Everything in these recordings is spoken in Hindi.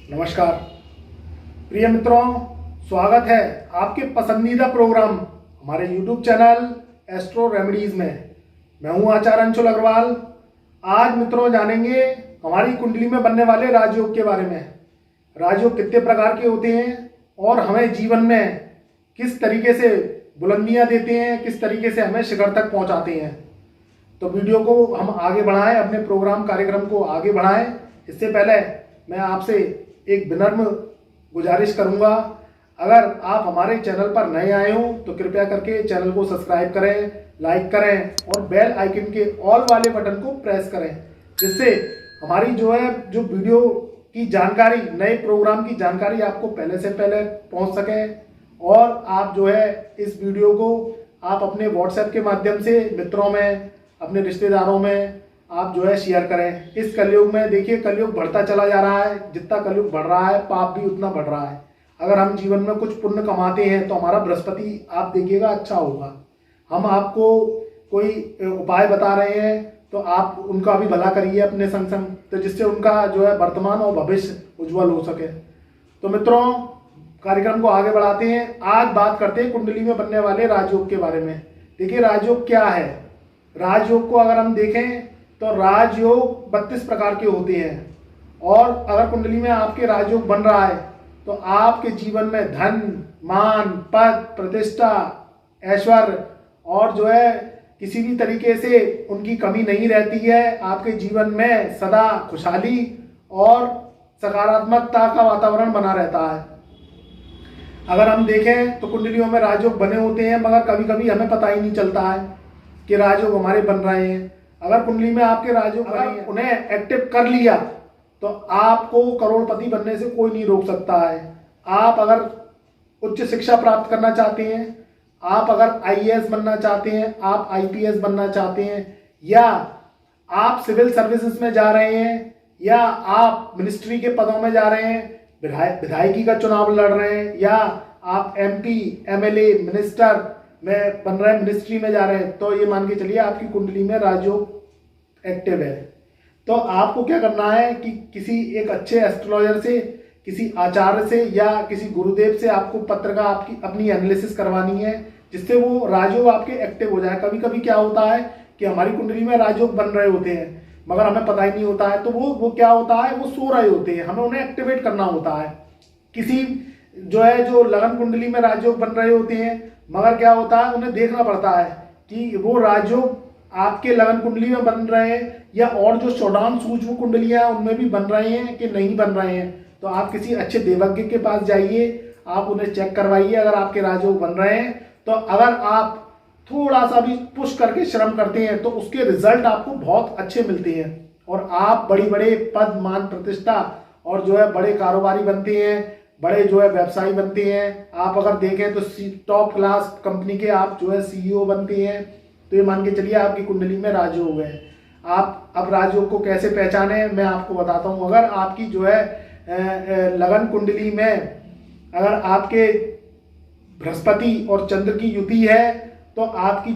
नमस्कार प्रिय मित्रों, स्वागत है आपके पसंदीदा प्रोग्राम हमारे YouTube चैनल एस्ट्रो रेमेडीज में। मैं हूं आचार्य अंशुल अग्रवाल। आज मित्रों जानेंगे हमारी कुंडली में बनने वाले राजयोग के बारे में। राजयोग कितने प्रकार के होते हैं और हमें जीवन में किस तरीके से बुलंदियां देते हैं, किस तरीके से हमें शिखर तक पहुंचाते हैं। तो वीडियो को हम आगे बढ़ाएं, अपने प्रोग्राम कार्यक्रम को आगे बढ़ाएं। इससे पहले मैं आपसे एक विनम्र गुजारिश करूंगा, अगर आप हमारे चैनल पर नए आए हो तो कृपया करके चैनल को सब्सक्राइब करें, लाइक करें और बेल आइकन के ऑल वाले बटन को प्रेस करें, जिससे हमारी जो वीडियो की जानकारी, नए प्रोग्राम की जानकारी आपको पहले से पहले पहुंच सके। और आप इस वीडियो को आप अपने व्हाट्सएप के माध्यम से मित्रों में, अपने रिश्तेदारों में आप शेयर करें। इस कलयुग में देखिए, कलयुग बढ़ता चला जा रहा है। जितना कलयुग बढ़ रहा है पाप भी उतना बढ़ रहा है। अगर हम जीवन में कुछ पुण्य कमाते हैं तो हमारा बृहस्पति आप देखिएगा अच्छा होगा। हम आपको कोई उपाय बता रहे हैं तो आप उनका भी भला करिए अपने संग संग, तो जिससे उनका वर्तमान और भविष्य उज्जवल हो सके। तो मित्रों, कार्यक्रम को आगे बढ़ाते हैं। आज बात करते हैं कुंडली में बनने वाले राजयोग के बारे में। देखिए, राजयोग क्या है। राजयोग को अगर हम देखें तो राजयोग 32 प्रकार के होते हैं। और अगर कुंडली में आपके राजयोग बन रहा है तो आपके जीवन में धन, मान, पद, प्रतिष्ठा, ऐश्वर्य और किसी भी तरीके से उनकी कमी नहीं रहती है। आपके जीवन में सदा खुशहाली और सकारात्मकता का वातावरण बना रहता है। अगर हम देखें तो कुंडलियों में राजयोग बने होते हैं, मगर कभी कभी हमें पता ही नहीं चलता है कि राजयोग हमारे बन रहे हैं। अगर कुंडली में आपके राजयोग बने हैं, उन्हें एक्टिव कर लिया तो आपको करोड़पति बनने से कोई नहीं रोक सकता है। आप अगर उच्च शिक्षा प्राप्त करना चाहते हैं, आप अगर आईएएस बनना चाहते हैं, आप आईपीएस बनना चाहते हैं, या आप सिविल सर्विसेज में जा रहे हैं, या आप मिनिस्ट्री के पदों में जा रहे हैं, विधायकी का चुनाव लड़ रहे हैं, या आप एमपी, एमएलए, मिनिस्टर में बन रहे हैं, मिनिस्ट्री में जा रहे हैं, तो ये मान के चलिए आपकी कुंडली में राजयोग एक्टिव है। तो आपको क्या करना है कि किसी एक अच्छे एस्ट्रोलॉजर से, किसी आचार्य से या किसी गुरुदेव से आपको पत्र का आपकी अपनी एनालिसिस करवानी है, जिससे वो राजयोग आपके एक्टिव हो जाए। कभी कभी क्या होता है कि हमारी कुंडली में राजयोग बन रहे होते हैं मगर हमें पता ही नहीं होता है। तो वो क्या होता है, वो सो रहे होते हैं, हमें उन्हें एक्टिवेट करना होता है। किसी जो लगन कुंडली में राजयोग बन रहे होते हैं, मगर क्या होता है, उन्हें देखना पड़ता है कि वो राजयोग आपके लगन कुंडली में बन रहे हैं या और जो षोडश सूक्ष्म कुंडलियां उनमें भी बन रहे हैं कि नहीं बन रहे हैं। तो आप किसी अच्छे देवज्ञ के पास जाइए, आप उन्हें चेक करवाइए अगर आपके राजयोग बन रहे हैं। तो अगर आप थोड़ा सा भी पुश करके श्रम करते हैं तो उसके रिजल्ट आपको बहुत अच्छे मिलते हैं और आप बड़ी बड़े पद, मान, प्रतिष्ठा और बड़े कारोबारी बनते हैं, बड़े व्यवसायी बनते हैं। आप अगर देखें तो टॉप क्लास कंपनी के आप सीईओ बनते हैं। तो ये मान के चलिए आपकी कुंडली में राजयोग है। आप अब राजयोग को कैसे पहचाने मैं आपको बताता हूँ। अगर आपकी लगन कुंडली में अगर आपके बृहस्पति और चंद्र की युति है तो आपकी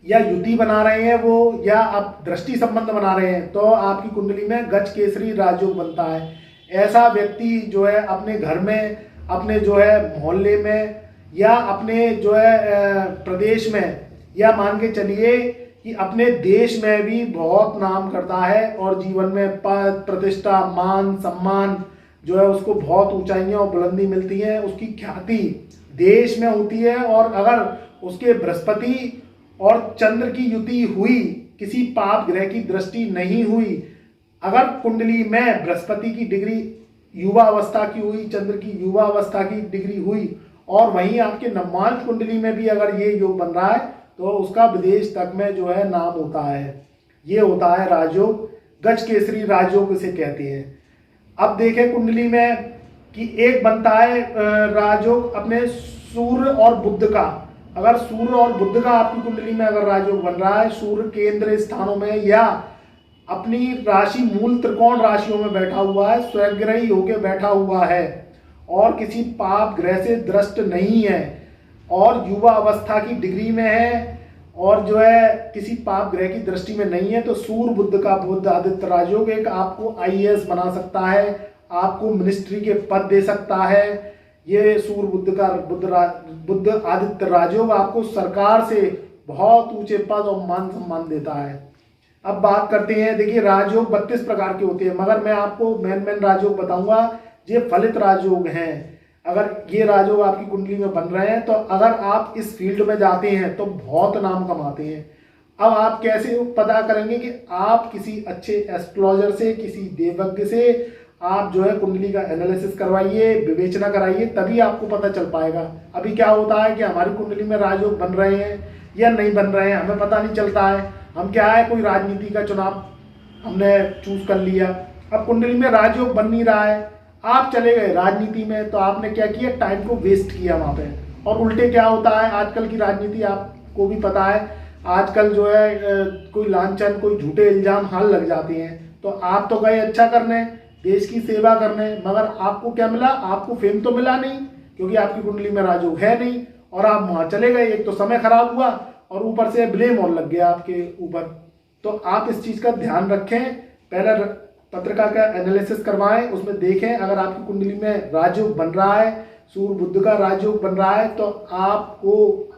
या युति बना रहे हैं वो, या आप दृष्टि संबंध बना रहे हैं, तो आपकी कुंडली में गज केसरी राजयोग बनता है। ऐसा व्यक्ति अपने घर में, अपने मोहल्ले में, या अपने प्रदेश में, या मान के चलिए कि अपने देश में भी बहुत नाम करता है और जीवन में पद, प्रतिष्ठा, मान, सम्मान उसको बहुत ऊंचाइयां और बुलंदी मिलती है। उसकी ख्याति देश में होती है। और अगर उसके बृहस्पति और चंद्र की युति हुई, किसी पाप ग्रह की दृष्टि नहीं हुई, अगर कुंडली में बृहस्पति की डिग्री युवा अवस्था की हुई, चंद्र की युवा अवस्था की डिग्री हुई, और वहीं आपके नवमांश कुंडली में भी अगर ये योग बन रहा है तो उसका विदेश तक में नाम होता है। ये होता है राजयोग, गज केसरी राजयोग इसे कहते हैं। अब देखें कुंडली में कि एक बनता है राजयोग अपने सूर्य और बुध का। अगर सूर्य और बुध का आपकी कुंडली में अगर राजयोग बन रहा है, सूर्य केंद्र स्थानों में या अपनी राशि मूल त्रिकोण राशियों में बैठा हुआ है, स्वग्रही होकर बैठा हुआ है और किसी पाप ग्रह से दृष्ट नहीं है और युवा अवस्था की डिग्री में है और किसी पाप ग्रह की दृष्टि में नहीं है, तो सूर्य बुध का बुध आदित्य राजयोग एक आपको आईएएस बना सकता है, आपको मिनिस्ट्री के पद दे सकता है। ये सूर्य बुद्ध आदित्य राजयोग आपको सरकार से बहुत ऊंचे पद और मान सम्मान देता है। अब बात करते हैं, देखिए राजयोग 32 प्रकार के होते हैं, मगर मैं आपको मेन राजयोग बताऊंगा। ये फलित राजयोग हैं। अगर ये राजयोग आपकी कुंडली में बन रहे हैं तो अगर आप इस फील्ड में जाते हैं तो बहुत नाम कमाते हैं। अब आप कैसे पता करेंगे कि आप किसी अच्छे एस्ट्रोलॉजर से, किसी देवज्ञ से आप जो है कुंडली का एनालिसिस करवाइए, विवेचना कराइए, तभी आपको पता चल पाएगा। अभी क्या होता है कि हमारी कुंडली में राजयोग बन रहे हैं या नहीं बन रहे हैं, हमें पता नहीं चलता है। हम क्या है, कोई राजनीति का चुनाव हमने चूज कर लिया, अब कुंडली में राजयोग बन नहीं रहा है, आप चले गए राजनीति में, तो आपने क्या किया, टाइम को वेस्ट किया वहाँ पे। और उल्टे क्या होता है, आजकल की राजनीति आपको भी पता है, आजकल जो है कोई लांछन, कोई झूठे इल्जाम हाल लग जाते हैं। तो आप तो गए अच्छा करने, देश की सेवा करने, मगर आपको क्या मिला, आपको फेम तो मिला नहीं, क्योंकि आपकी कुंडली में राजयोग है नहीं और आप वहाँ चले गए। एक तो समय खराब हुआ और ऊपर से ब्लेम और लग गया आपके ऊपर। तो आप इस चीज़ का ध्यान रखें, पहले पत्रिका का एनालिसिस करवाएं, उसमें देखें अगर आपकी कुंडली में राजयोग बन रहा है, सूर्य बुध का राजयोग बन रहा है, तो आपको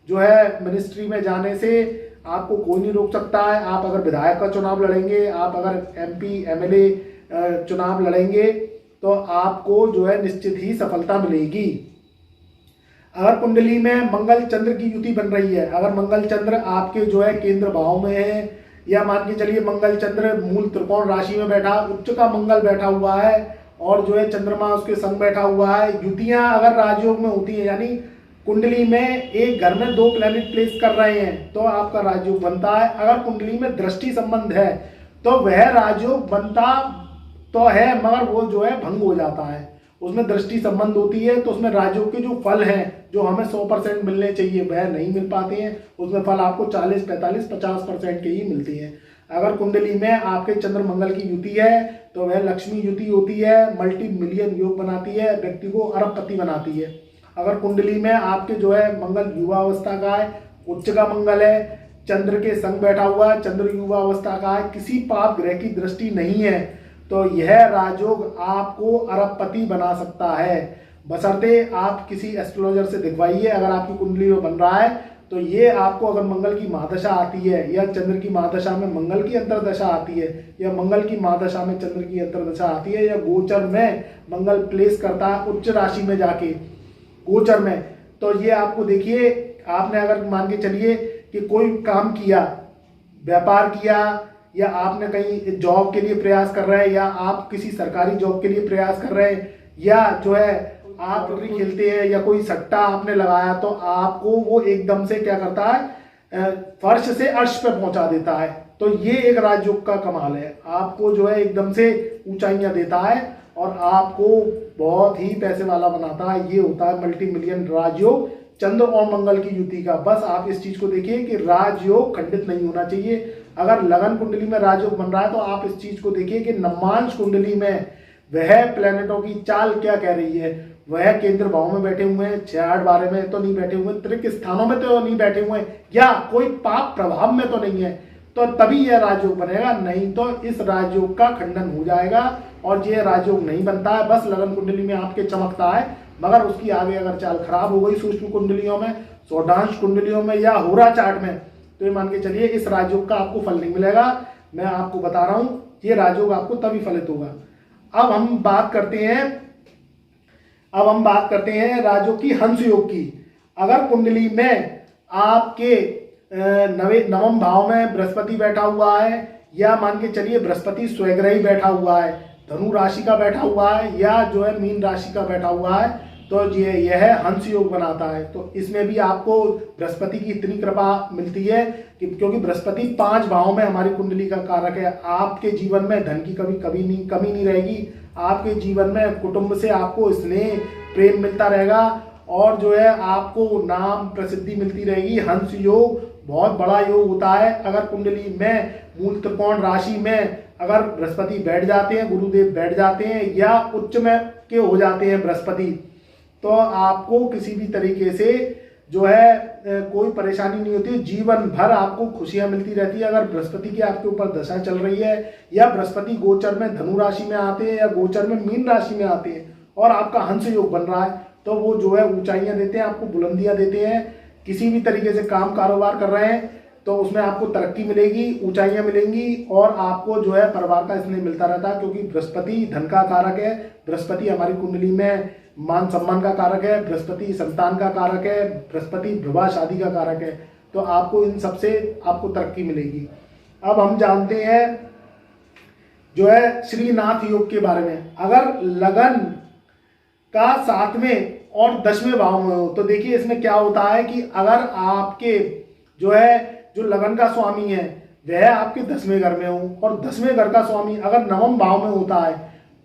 जो है मिनिस्ट्री में जाने से आपको कोई नहीं रोक सकता है। आप अगर विधायक का चुनाव लड़ेंगे, आप अगर MP MLA चुनाव लड़ेंगे तो आपको जो है निश्चित ही सफलता मिलेगी। अगर कुंडली में मंगल चंद्र की युति बन रही है, अगर मंगल चंद्र आपके जो है केंद्र भाव में है, या मान के चलिए मंगल चंद्र मूल त्रिकोण राशि में बैठा, उच्च का मंगल बैठा हुआ है और जो है चंद्रमा उसके संग बैठा हुआ है, युतियां अगर राजयोग में होती है, यानी कुंडली में एक घर में 2 प्लैनेट प्लेस कर रहे हैं तो आपका राजयोग बनता है। अगर कुंडली में दृष्टि संबंध है तो वह राजयोग बनता तो है, मगर वो जो है भंग हो जाता है। उसमें दृष्टि संबंध होती है तो उसमें राजयोग के जो फल हैं जो हमें 100% मिलने चाहिए वह नहीं मिल पाते हैं, उसमें फल आपको 40, 45, 50% के ही मिलती हैं। अगर कुंडली में आपके चंद्र मंगल की युति है तो वह लक्ष्मी युति होती है, मल्टी मिलियन योग बनाती है, व्यक्ति को अरबपति बनाती है। अगर कुंडली में आपके जो है मंगल युवा अवस्था का है, उच्च का मंगल है, चंद्र के संग बैठा हुआ है, चंद्र युवा अवस्था का है, किसी पाप ग्रह की दृष्टि नहीं है, तो यह राजयोग आपको अरबपति बना सकता है। बशर्ते आप किसी एस्ट्रोलॉजर से दिखवाइए। अगर आपकी कुंडली में बन रहा है तो ये आपको, अगर मंगल की महादशा आती है या चंद्र की महादशा में मंगल की अंतर्दशा आती है या मंगल की महादशा में चंद्र की अंतर्दशा आती है या गोचर में मंगल प्लेस करता है उच्च राशि में जाके गोचर में, तो ये आपको देखिए, आपने अगर मान के चलिए कि कोई काम किया, व्यापार किया, या आपने कहीं जॉब के लिए प्रयास कर रहे हैं, या आप किसी सरकारी जॉब के लिए प्रयास कर रहे हैं, या जो है आप लॉटरी खेलते हैं या कोई सट्टा आपने लगाया, तो आपको वो एकदम से क्या करता है, फर्श से अर्श पे पहुंचा देता है। तो ये एक राजयोग का कमाल है, आपको जो है एकदम से ऊंचाइयां देता है और आपको बहुत ही पैसे वाला बनाता है। ये होता है मल्टी मिलियन राजयोग चंद्र और मंगल की युति का। बस आप इस चीज को देखिए कि राजयोग खंडित नहीं होना चाहिए। अगर लगन कुंडली में राजयोग बन रहा है तो आप इस चीज को देखिए कि नवांश कुंडली में वह प्लैनेटों की चाल क्या कह रही है। वह केंद्र भाव में बैठे हुए हैं, 6, 8, 12 में तो नहीं बैठे हुए, त्रिक स्थानों में तो नहीं बैठे हुए, या कोई पाप प्रभाव में तो नहीं है, तो तभी यह राजयोग बनेगा, नहीं तो इस राजयोग का खंडन हो जाएगा और ये राजयोग नहीं बनता है। बस लगन कुंडली में आपके चमकता है, मगर उसकी आगे अगर चाल खराब हो गई सूक्ष्म कुंडलियों में, सौडांश कुंडलियों में या होरा चार्ट में, तो ये मान के चलिए इस राजयोग का आपको फल नहीं मिलेगा। मैं आपको बता रहा हूं, ये राजयोग आपको तभी फलित होगा। अब हम बात करते हैं राजयोग की, हंस योग की। अगर कुंडली में आपके नवम भाव में बृहस्पति बैठा हुआ है, या मान के चलिए बृहस्पति स्वग्रही बैठा हुआ है, धनु राशि का बैठा हुआ है, या जो है मीन राशि का बैठा हुआ है, तो यह हंस योग बनाता है। तो इसमें भी आपको बृहस्पति की इतनी कृपा मिलती है कि क्योंकि बृहस्पति 5 भाव में हमारी कुंडली का कारक है, आपके जीवन में धन की कमी नहीं रहेगी। आपके जीवन में कुटुंब से आपको स्नेह प्रेम मिलता रहेगा और जो है आपको नाम प्रसिद्धि मिलती रहेगी। हंस योग बहुत बड़ा योग होता है। अगर कुंडली में मूल त्रिकोण राशि में अगर बृहस्पति बैठ जाते हैं, गुरुदेव बैठ जाते हैं, या उच्च में के हो जाते हैं बृहस्पति, तो आपको किसी भी तरीके से जो है कोई परेशानी नहीं होती, जीवन भर आपको खुशियां मिलती रहती है। अगर बृहस्पति की आपके ऊपर दशा चल रही है या बृहस्पति गोचर में धनु राशि में आते हैं या गोचर में मीन राशि में आते हैं और आपका हंस योग बन रहा है, तो वो जो है ऊंचाइयां देते हैं, आपको बुलंदियां देते हैं। किसी भी तरीके से काम कारोबार कर रहे हैं तो उसमें आपको तरक्की मिलेगी, ऊंचाइयां मिलेंगी और आपको जो है परिवार का स्नेह मिलता रहता है, क्योंकि बृहस्पति धन का कारक है। बृहस्पति हमारी कुंडली में मान सम्मान का कारक है, बृहस्पति संतान का कारक है, बृहस्पति विवाह शादी का कारक है। तो आपको इन सबसे आपको तरक्की मिलेगी। अब हम जानते हैं जो है श्रीनाथ योग के बारे में। अगर लगन का 7वें और 10वें भाव में हो तो देखिए इसमें क्या होता है कि अगर आपके जो है जो लगन का स्वामी है वह आपके 10वें घर में हो और 10वें घर का स्वामी अगर 9वें भाव में होता है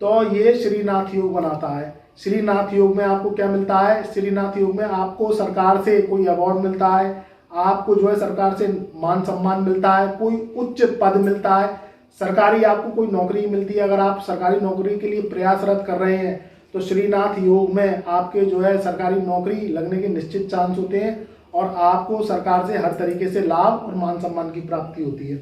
तो ये श्रीनाथ योग बनाता है। श्रीनाथ योग में आपको क्या मिलता है? श्रीनाथ योग में आपको सरकार से कोई अवार्ड मिलता है, आपको जो है सरकार से मान सम्मान मिलता है, कोई उच्च पद मिलता है, सरकारी आपको कोई नौकरी मिलती है। अगर आप सरकारी नौकरी के लिए प्रयासरत कर रहे हैं तो श्रीनाथ योग में आपके जो है सरकारी नौकरी लगने के निश्चित चांस होते हैं और आपको सरकार से हर तरीके से लाभ और मान सम्मान की प्राप्ति होती है।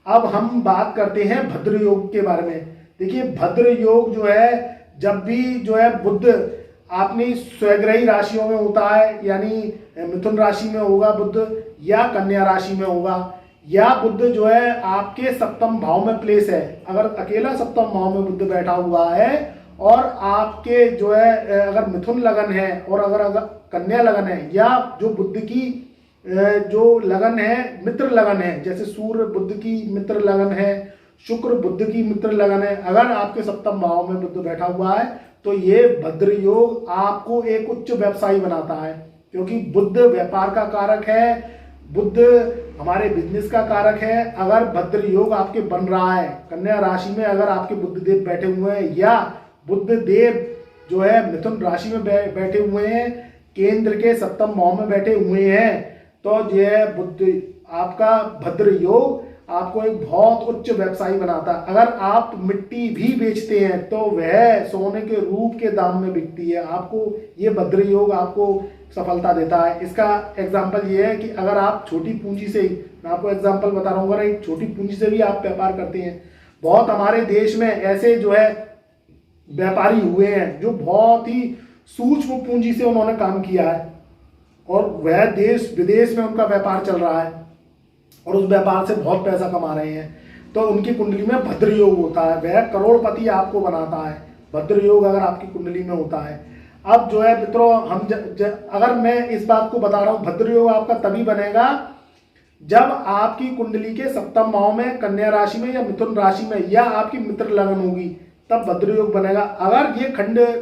अब हम बात करते हैं भद्र योग के बारे में। देखिए भद्र योग जो है जब भी जो है बुध अपनी स्वग्रही राशियों में होता है, यानी मिथुन राशि में होगा बुध या कन्या राशि में होगा, या बुध जो है आपके 7वें भाव में प्लेस है, अगर अकेला 7वें भाव में बुध बैठा हुआ है और आपके जो है अगर मिथुन लगन है और अगर कन्या लगन है या जो बुध की जो लगन है मित्र लगन है, जैसे सूर्य बुध की मित्र लगन है, शुक्र बुध की मित्र लगन है, अगर आपके 7वें भाव में बुध बैठा हुआ है तो ये भद्र योग आपको एक उच्च व्यवसायी बनाता है, क्योंकि बुध व्यापार का कारक है, बुध हमारे बिजनेस का कारक है। अगर भद्र योग आपके बन रहा है, कन्या राशि में अगर आपके बुध देव बैठे हुए हैं या बुध देव जो है मिथुन राशि में बैठे हुए हैं, केंद्र के 7वें भाव में बैठे हुए हैं, तो यह बुध आपका भद्र योग आपको एक बहुत उच्च व्यवसायी बनाता है। अगर आप मिट्टी भी बेचते हैं तो वह सोने के रूप के दाम में बिकती है। आपको ये भद्र योग आपको सफलता देता है। इसका एग्जाम्पल ये है कि अगर आप छोटी पूंजी से ही, मैं आपको एग्जाम्पल बता रहा हूँ, अगर एक छोटी पूंजी से भी आप व्यापार करते हैं, बहुत हमारे देश में ऐसे जो है व्यापारी हुए हैं जो बहुत ही सूक्ष्म पूंजी से उन्होंने काम किया है और वह देश विदेश में उनका व्यापार चल रहा है और उस व्यापार से बहुत पैसा कमा रहे हैं, तो उनकी कुंडली में भद्र योग होता है, वह करोड़पति आपको बनाता है। भद्र योग अगर आपकी कुंडली में होता है। अब जो है मित्रों हम अगर मैं इस बात को बता रहा हूँ, भद्र योग आपका तभी बनेगा जब आपकी कुंडली के 7वें भाव में कन्या राशि में या मिथुन राशि में या आपकी मित्र लगन होगी, तब भद्र योग बनेगा। अगर ये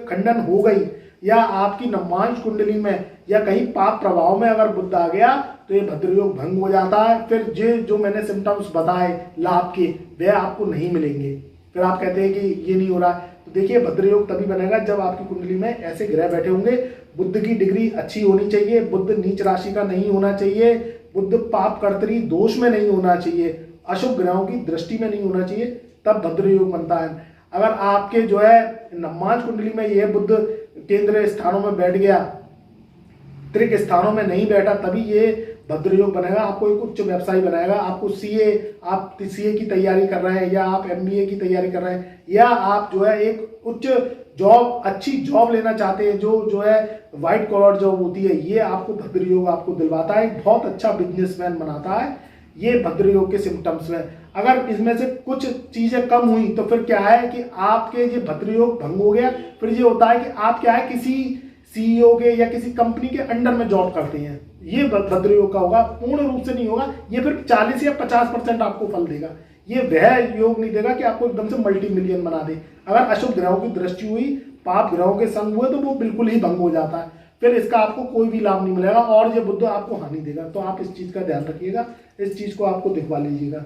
खंडन हो गई या आपकी नवमांश कुंडली में या कहीं पाप प्रभाव में अगर बुध आ गया तो ये भद्र योग भंग हो जाता है। फिर जो मैंने सिम्टम्स बताए लाभ के वह आपको नहीं मिलेंगे। फिर आप कहते हैं कि ये नहीं हो रहा। तो देखिए भद्र योग तभी बनेगा जब आपकी कुंडली में ऐसे ग्रह बैठे होंगे। बुध की डिग्री अच्छी होनी चाहिए, बुध नीच राशि का नहीं होना चाहिए, बुध पाप कर्तरी दोष में नहीं होना चाहिए, अशुभ ग्रहों की दृष्टि में नहीं होना चाहिए, तब भद्र योग बनता है। अगर आपके जो है नवमांश कुंडली में ये बुध केंद्र स्थानों में बैठ गया, त्रिक स्थानों में नहीं बैठा, तभी ये भद्र योग बनेगा, आपको एक उच्च व्यवसायी बनाएगा। आपको आप सीए की तैयारी कर रहे हैं या आप एमबीए की तैयारी कर रहे हैं या आप जो है एक उच्च जॉब, अच्छी जॉब लेना चाहते हैं जो है व्हाइट कॉलर जॉब होती है, ये आपको भद्र योग आपको दिलवाता है, एक बहुत अच्छा बिजनेसमैन बनाता है ये भद्र योग के सिम्टम्स में। अगर इसमें से कुछ चीजें कम हुई तो फिर क्या है कि आपके ये भद्र योग भंग हो गया। फिर ये होता है कि आप क्या है किसी सीईओ के या किसी कंपनी के अंडर में जॉब करते हैं, ये भद्र योग का होगा, पूर्ण रूप से नहीं होगा। ये फिर 40 या 50% आपको फल देगा। ये वह योग नहीं देगा कि आपको एकदम से मल्टी मिलियन बना दे। अगर अशुभ ग्रहों की दृष्टि हुई, पाप ग्रहों के संग हुए, तो वो बिल्कुल ही भंग हो जाता है। फिर इसका आपको कोई भी लाभ नहीं मिलेगा और ये बुध आपको हानि देगा। तो आप इस चीज का ध्यान रखिएगा, इस चीज को आपको दिखवा लीजिएगा।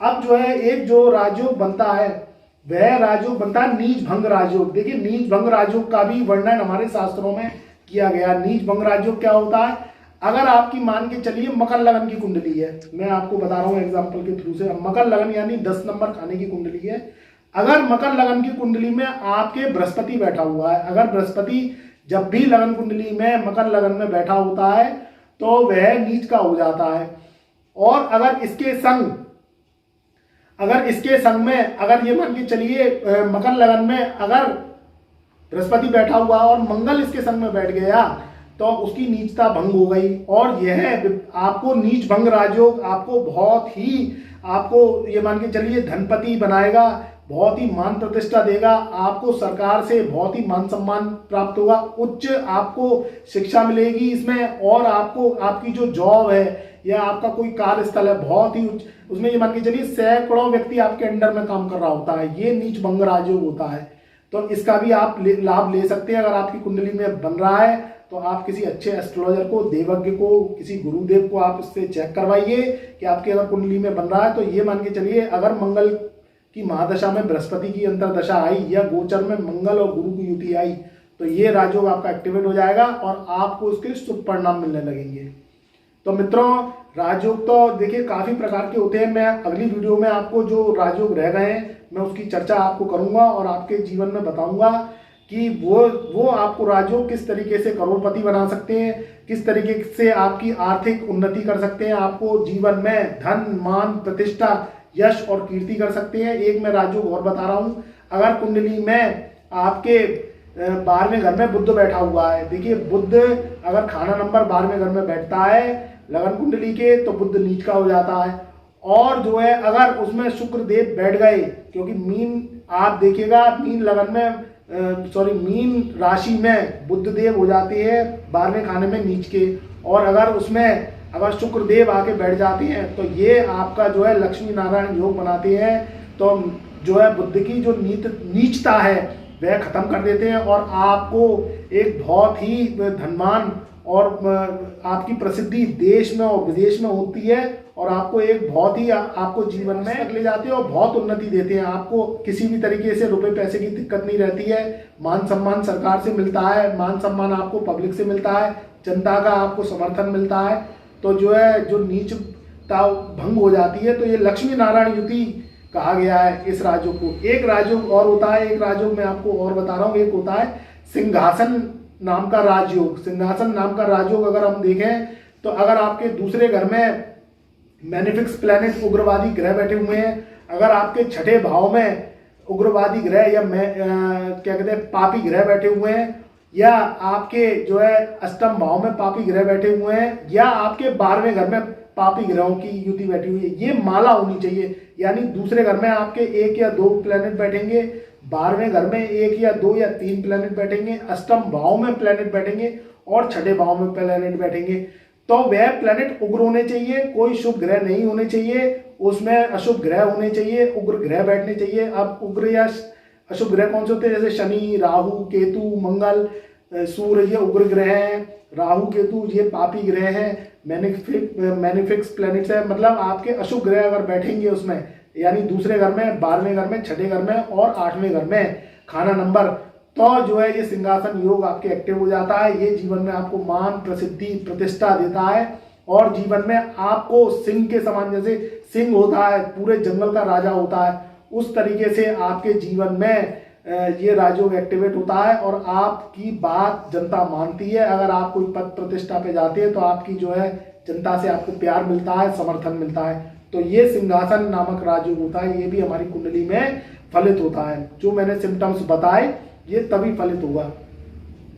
अब जो है एक जो राजयोग बनता है वह राजयोग बनता है नीच भंग राजयोग। देखिए नीच भंग राजयोग का भी वर्णन हमारे शास्त्रों में किया गया। नीच भंग राजयोग क्या होता है? अगर आपकी मान के चलिए मकर लगन की कुंडली है, मैं आपको बता रहा हूं एग्जांपल के थ्रू से, मकर लगन यानी 10 नंबर खाने की कुंडली है। अगर मकर लगन की कुंडली में आपके बृहस्पति बैठा हुआ है, अगर बृहस्पति जब भी लगन कुंडली में मकर लगन में बैठा होता है तो वह नीच का हो जाता है। और अगर इसके संग में अगर ये मान के चलिए मकर लगन में अगर बृहस्पति बैठा हुआ और मंगल इसके संग में बैठ गया तो उसकी नीचता भंग हो गई। और यह आपको नीच भंग राजयोग आपको बहुत ही आपको ये मान के चलिए धनपति बनाएगा, बहुत ही मान प्रतिष्ठा देगा, आपको सरकार से बहुत ही मान सम्मान प्राप्त होगा, उच्च आपको शिक्षा मिलेगी इसमें। और आपको आपकी जो जॉब है या आपका कोई कार्यस्थल है बहुत ही उच्च, उसमें ये मान के चलिए सैकड़ों व्यक्ति आपके अंडर में काम कर रहा होता है। ये नीच भंग राजयोग होता है, तो इसका भी आप लाभ ले सकते हैं। अगर आपकी कुंडली में बन रहा है तो आप किसी अच्छे एस्ट्रोलॉजर को, देवज्ञ को, किसी गुरुदेव को आप इससे चेक करवाइए कि आपके अगर कुंडली में बन रहा है। तो ये मान के चलिए अगर मंगल की महादशा में बृहस्पति की अंतरदशा आई या गोचर में मंगल और गुरु की युति आई तो ये राजयोग आपका एक्टिवेट हो जाएगा और आपको इसके शुभ परिणाम मिलने लगेंगे। तो मित्रों, राजयोग तो देखिए काफ़ी प्रकार के होते हैं। मैं अगली वीडियो में आपको जो राजयोग रह गए हैं मैं उसकी चर्चा आपको करूंगा और आपके जीवन में बताऊंगा कि वो आपको राजयोग किस तरीके से करोड़पति बना सकते हैं, किस तरीके से आपकी आर्थिक उन्नति कर सकते हैं, आपको जीवन में धन, मान, प्रतिष्ठा, यश और कीर्ति कर सकते हैं। एक मैं राजयोग और बता रहा हूँ, अगर कुंडली में आपके 12वें घर में बुध बैठा हुआ है, देखिए बुध अगर खाना नंबर 12वें घर में बैठता है लगन कुंडली के तो बुध नीच का हो जाता है। और जो है अगर उसमें शुक्र देव बैठ गए, क्योंकि मीन आप देखिएगा मीन लगन में मीन राशि में बुध देव हो जाते हैं 12वें खाने में नीच के, और अगर उसमें अगर शुक्र देव आके बैठ जाते हैं तो ये आपका जो है लक्ष्मी नारायण योग बनाते हैं। तो जो है बुद्ध की जो नीचता है वह खत्म कर देते हैं और आपको एक बहुत ही धनवान और आपकी प्रसिद्धि देश में और विदेश में होती है और आपको एक बहुत ही आपको जीवन में ले जाते हैं और बहुत उन्नति देते हैं। आपको किसी भी तरीके से रुपए पैसे की दिक्कत नहीं रहती है, मान सम्मान सरकार से मिलता है, मान सम्मान आपको पब्लिक से मिलता है, जनता का आपको समर्थन मिलता है। तो जो है जो नीचता भंग हो जाती है। तो ये लक्ष्मी नारायण युति कहा गया है इस राजयोग को। एक राजयोग और होता है, एक राजयोग मैं आपको और बता रहा हूँ, एक होता है सिंहासन नाम का राजयोग। सिंहासन नाम का राजयोग अगर हम देखें तो अगर आपके दूसरे घर में मैनिफिक्स प्लैनेट उग्रवादी ग्रह बैठे हुए हैं, अगर आपके छठे भाव में उग्रवादी ग्रह या क्या कहते हैं पापी ग्रह बैठे हुए हैं, या आपके जो है अष्टम भाव में पापी ग्रह बैठे हुए हैं, या आपके 12वें घर में पापी ग्रहों की युति बैठी हुई है, ये माला होनी चाहिए। यानी दूसरे घर में आपके 1 या 2 प्लैनेट बैठेंगे, 12वें घर में 1 या 2 या 3 प्लैनेट बैठेंगे, अष्टम भाव में प्लैनेट बैठेंगे और छठे भाव में प्लैनेट बैठेंगे। तो वह प्लैनेट उग्र होने चाहिए, कोई शुभ ग्रह नहीं होने चाहिए, उसमें अशुभ ग्रह होने चाहिए, उग्र ग्रह बैठने चाहिए। अब उग्र या अशुभ ग्रह कौन से होते हैं? जैसे शनि, राहु, केतु, मंगल, सूर्य, ये उग्र ग्रह हैं। राहु, केतु ये पापी ग्रह हैं, मैनिफिक्स प्लैनेट्स है। मतलब आपके अशुभ ग्रह अगर बैठेंगे उसमें, यानी दूसरे घर में, 12वें घर में, छठे घर में और 8वें घर में खाना नंबर, तो जो है ये सिंहासन योग आपके एक्टिव हो जाता है। ये जीवन में आपको मान, प्रसिद्धि, प्रतिष्ठा देता है और जीवन में आपको सिंह के समान, जैसे सिंह होता है पूरे जंगल का राजा होता है, उस तरीके से आपके जीवन में ये राजयोग एक्टिवेट होता है और आपकी बात जनता मानती है। अगर आप कोई पद प्रतिष्ठा पे जाते हैं तो आपकी जो है जनता से आपको प्यार मिलता है, समर्थन मिलता है। तो ये सिंहासन नामक राजयोग होता है, ये भी हमारी कुंडली में फलित होता है। जो मैंने सिम्टम्स बताए ये तभी फलित होगा।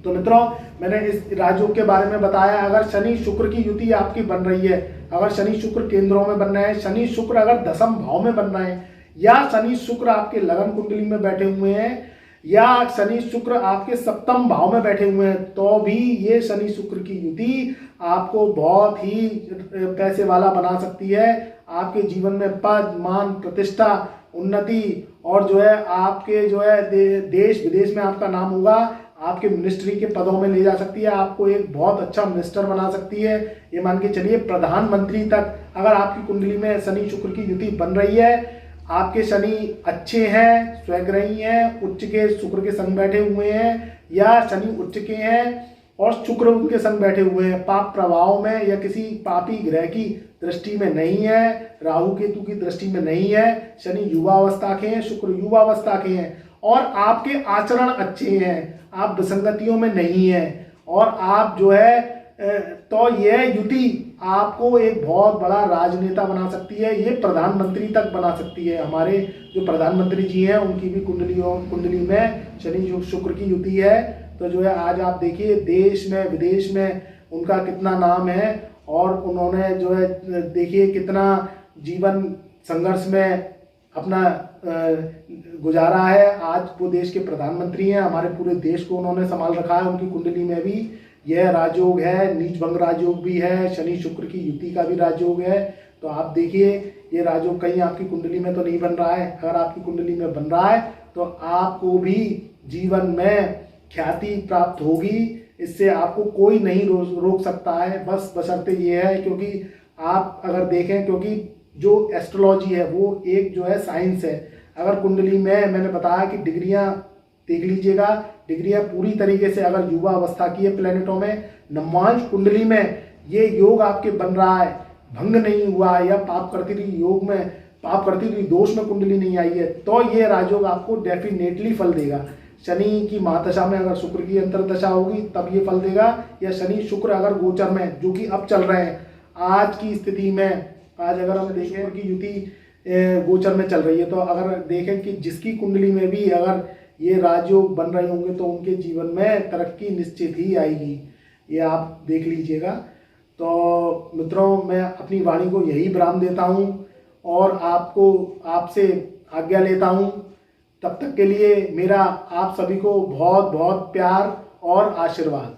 तो मित्रों, मैंने इस राजयोग के बारे में बताया। अगर शनि शुक्र की युति आपकी बन रही है, अगर शनि शुक्र केंद्रों में बन रहे हैं, शनि शुक्र अगर दशम भाव में बन रहे हैं, या शनि शुक्र आपके लगन कुंडली में बैठे हुए हैं, या शनि शुक्र आपके सप्तम भाव में बैठे हुए हैं, तो भी ये शनि शुक्र की युति आपको बहुत ही पैसे वाला बना सकती है। आपके जीवन में पद, मान, प्रतिष्ठा, उन्नति और जो है आपके जो है देश विदेश में आपका नाम होगा, आपके मिनिस्ट्री के पदों में ले जा सकती है, आपको एक बहुत अच्छा मिनिस्टर बना सकती है। ये मान के चलिए प्रधानमंत्री तक, अगर आपकी कुंडली में शनि शुक्र की युति बन रही है, आपके शनि अच्छे हैं, स्वग्रही हैं, उच्च के शुक्र के संग बैठे हुए हैं, या शनि उच्च के हैं और शुक्र उनके संग बैठे हुए हैं, पाप प्रभाव में या किसी पापी ग्रह की दृष्टि में नहीं है, राहु केतु की दृष्टि में नहीं है, शनि युवावस्था के हैं, शुक्र युवावस्था के हैं और आपके आचरण अच्छे हैं, आप विसंगतियों में नहीं हैं, और आप जो है तो यह युति आपको एक बहुत बड़ा राजनेता बना सकती है, ये प्रधानमंत्री तक बना सकती है। हमारे जो प्रधानमंत्री जी हैं उनकी भी कुंडली में शनि शुक्र की युति है। तो जो है आज आप देखिए देश में विदेश में उनका कितना नाम है, और उन्होंने जो है देखिए कितना जीवन संघर्ष में अपना गुजारा है। आज वो देश के प्रधानमंत्री हैं, हमारे पूरे देश को उन्होंने संभाल रखा है। उनकी कुंडली में भी यह राजयोग है, नीच भंग राजयोग भी है, शनि शुक्र की युति का भी राजयोग है। तो आप देखिए ये राजयोग कहीं आपकी कुंडली में तो नहीं बन रहा है। अगर आपकी कुंडली में बन रहा है तो आपको भी जीवन में ख्याति प्राप्त होगी, इससे आपको कोई नहीं रोक सकता है। बस बशर्ते ये है, क्योंकि आप अगर देखें, क्योंकि जो एस्ट्रोलॉजी है वो एक जो है साइंस है। अगर कुंडली में मैंने बताया कि डिग्रियां देख लीजिएगा, डिग्रियां पूरी तरीके से अगर युवा अवस्था की है प्लेनेटों में, नवांश कुंडली में ये योग आपके बन रहा है, भंग नहीं हुआ है, या पाप करती रही योग में, पाप करती रही दोष में कुंडली नहीं आई है, तो ये राजयोग आपको डेफिनेटली फल देगा। शनि की महादशा में अगर शुक्र की अंतरदशा होगी तब ये फल देगा, या शनि शुक्र अगर गोचर में, जो कि अब चल रहे हैं आज की स्थिति में, आज अगर हम देखें कि युति गोचर में चल रही है, तो अगर देखें कि जिसकी कुंडली में भी अगर ये राजयोग बन रहे होंगे तो उनके जीवन में तरक्की निश्चित ही आएगी, ये आप देख लीजिएगा। तो मित्रों, मैं अपनी वाणी को यही विराम देता हूँ और आपसे आज्ञा लेता हूँ। तब तक के लिए मेरा आप सभी को बहुत बहुत प्यार और आशीर्वाद।